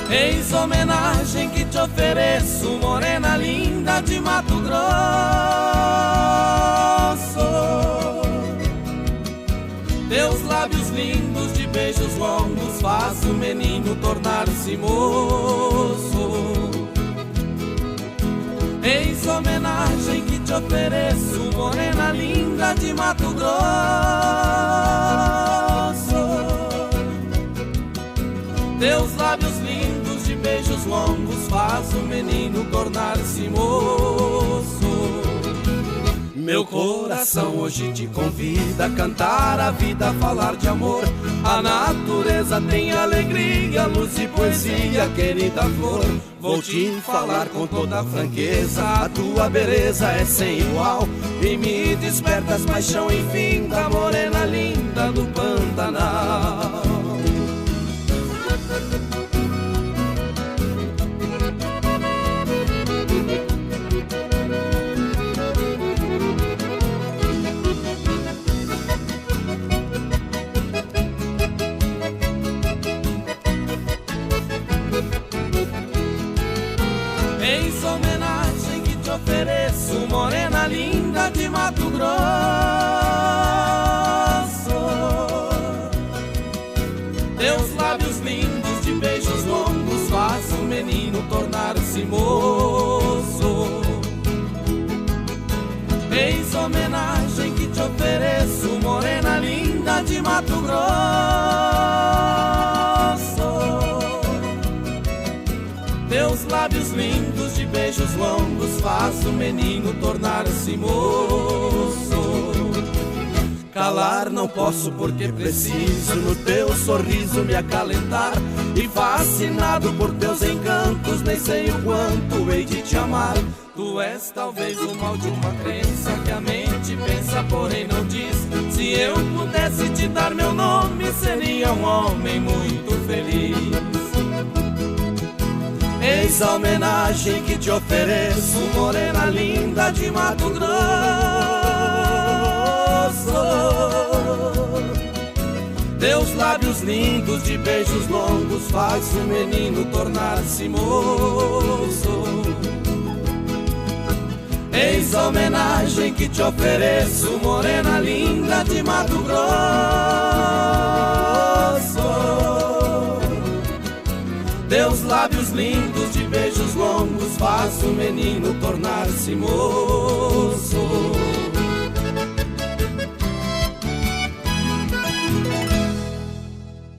Eis homenagem que te ofereço, morena linda de Mato Grosso. Teus lábios lindos de beijos longos faz o menino tornar-se moço. Eis homenagem que te ofereço, morena linda de Mato Grosso. Teus lábios lindos de beijos longos faz o menino tornar-se moço. Meu coração hoje te convida a cantar a vida, a falar de amor. A natureza tem alegria, luz e poesia, querida flor. Vou te falar com toda franqueza, a tua beleza é sem igual e me despertas paixão infinda, morena linda do Pantanal. Eis homenagem que te ofereço, morena linda de Mato Grosso. Teus lábios lindos de beijos longos faz o menino tornar-se moço. Eis homenagem que te ofereço, morena linda de Mato Grosso. Teus lábios lindos de beijos longos faz o menino tornar-se moço. Calar não posso porque preciso no teu sorriso me acalentar. E fascinado por teus encantos, nem sei o quanto hei de te amar. Tu és talvez o mal de uma crença que a mente pensa, porém não diz. Se eu pudesse te dar meu nome, seria um homem muito feliz. Eis a homenagem que te ofereço, morena linda de Mato Grosso. Teus lábios lindos de beijos longos faz o menino tornar-se moço. Eis a homenagem que te ofereço, morena linda de Mato Grosso. Teus lábios lindos de beijos longos faz o menino tornar-se moço.